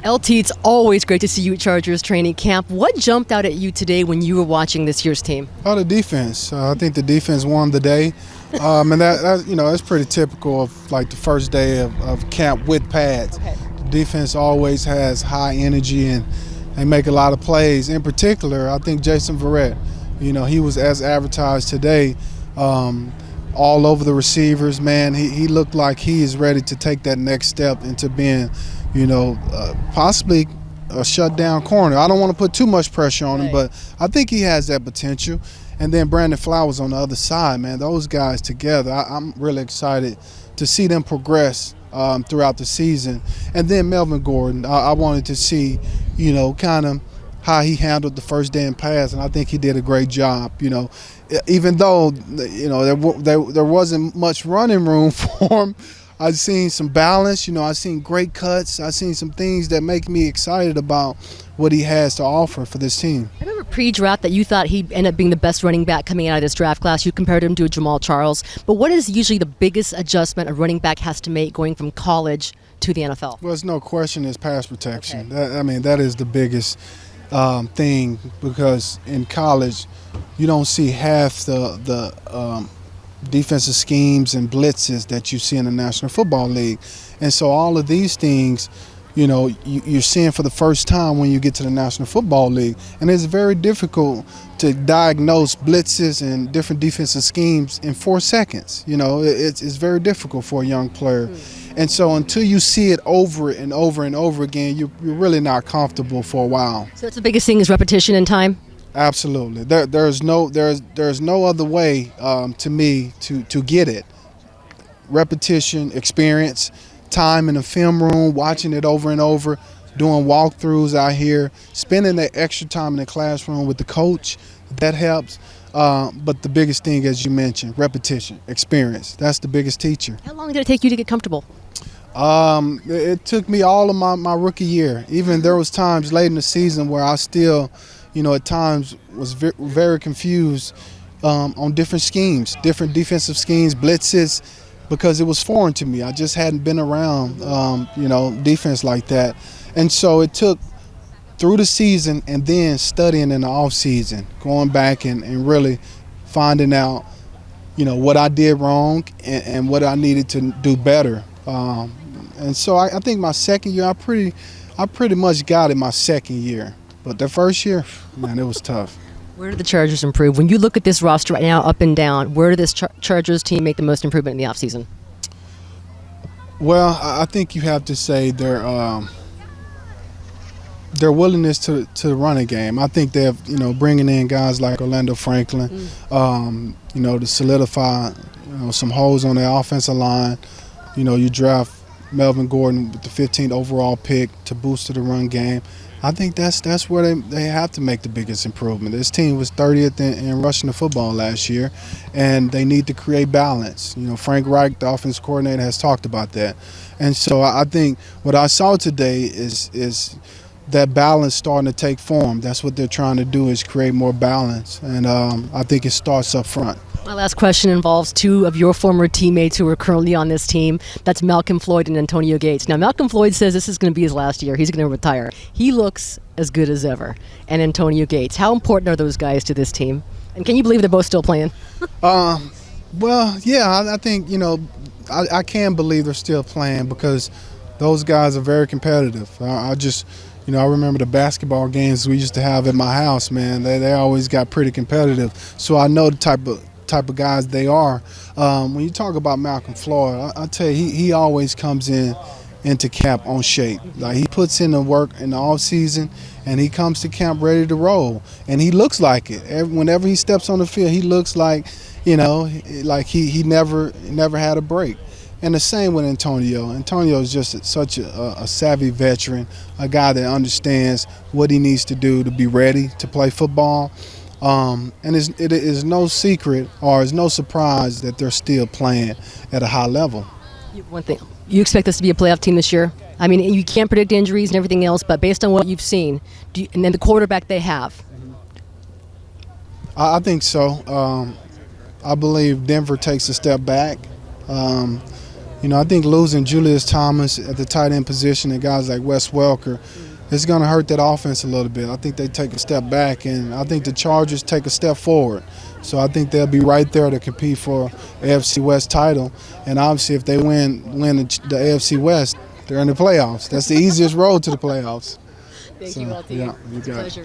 LT, it's always great to see you at Chargers training camp. What jumped out at you today when you were watching this year's team? Oh, the defense. I think the defense won the day. And that's pretty typical of like the first day of camp with pads. Okay. The defense always has high energy and they make a lot of plays. In particular, I think Jason Verret, he was as advertised today, all over the receivers, man. He looked like he is ready to take that next step into being, possibly a shutdown corner. I don't want to put too much pressure on him, but I think he has that potential. And then Brandon Flowers on the other side, man. Those guys together, I'm really excited to see them progress throughout the season. And then Melvin Gordon, I wanted to see, kind of how he handled the first day in pass, and I think he did a great job. Even though there wasn't much running room for him, I've seen some balance. I've seen great cuts. I've seen some things that make me excited about what he has to offer for this team. I remember pre-draft that you thought he'd end up being the best running back coming out of this draft class. You compared him to a Jamal Charles. But what is usually the biggest adjustment a running back has to make going from college to the NFL? Well, it's no question is pass protection. Okay. That is the biggest thing, because in college you don't see half the defensive schemes and blitzes that you see in the National Football League. And so all of these things, you're seeing for the first time when you get to the National Football League. And it's very difficult to diagnose blitzes and different defensive schemes in 4 seconds. It's very difficult for a young player. And so until you see it over and over and over again, you're really not comfortable for a while. So that's the biggest thing is repetition and time? Absolutely. There's no other way to me to get it. Repetition, experience, time in the film room, watching it over and over, doing walkthroughs out here, spending that extra time in the classroom with the coach, that helps. But the biggest thing, as you mentioned, repetition, experience. That's the biggest teacher. How long did it take you to get comfortable? It took me all of my rookie year. Even there was times late in the season where I still, at times was very confused on different schemes, different defensive schemes, blitzes, because it was foreign to me. I just hadn't been around, defense like that. And so it took through the season and then studying in the off season, going back and really finding out, what I did wrong and what I needed to do better. And so I think my second year, I pretty much got it my second year. But the first year, man, it was tough. Where did the Chargers improve? When you look at this roster right now, up and down, where did this Chargers team make the most improvement in the offseason? Well, I think you have to say their willingness to run a game. I think they're, bringing in guys like Orlando Franklin, to solidify, some holes on their offensive line. You draft Melvin Gordon with the 15th overall pick to boost to the run game. I think that's where they have to make the biggest improvement. This team was 30th in rushing the football last year, and they need to create balance. Frank Reich, the offensive coordinator, has talked about that. And so I think what I saw today is that balance starting to take form. That's what they're trying to do, is create more balance, and I think it starts up front. My last question involves two of your former teammates who are currently on this team. That's Malcolm Floyd and Antonio Gates. Now, Malcolm Floyd says this is going to be his last year. He's going to retire. He looks as good as ever. And Antonio Gates, how important are those guys to this team? And can you believe they're both still playing? Well, yeah, I think, I can believe they're still playing because those guys are very competitive. I remember the basketball games we used to have at my house, man. They always got pretty competitive. So I know the type of guys they are. When you talk about Malcolm Floyd, I tell you, he always comes into camp on shape. Like, he puts in the work in the off season, and he comes to camp ready to roll. And he looks like it. Whenever he steps on the field, he looks like, like he never had a break. And the same with Antonio. Antonio is just such a savvy veteran, a guy that understands what he needs to do to be ready to play football. And it is no secret or is no surprise that they're still playing at a high level. One thing, you expect this to be a playoff team this year? I mean, you can't predict injuries and everything else, but based on what you've seen, and then the quarterback they have. I think so. I believe Denver takes a step back. I think losing Julius Thomas at the tight end position and guys like Wes Welker, it's going to hurt that offense a little bit. I think they take a step back, and I think the Chargers take a step forward. So I think they'll be right there to compete for AFC West title. And obviously, if they win the AFC West, they're in the playoffs. That's the easiest road to the playoffs. Thank you all, team. Yeah, you It's a got it. pleasure.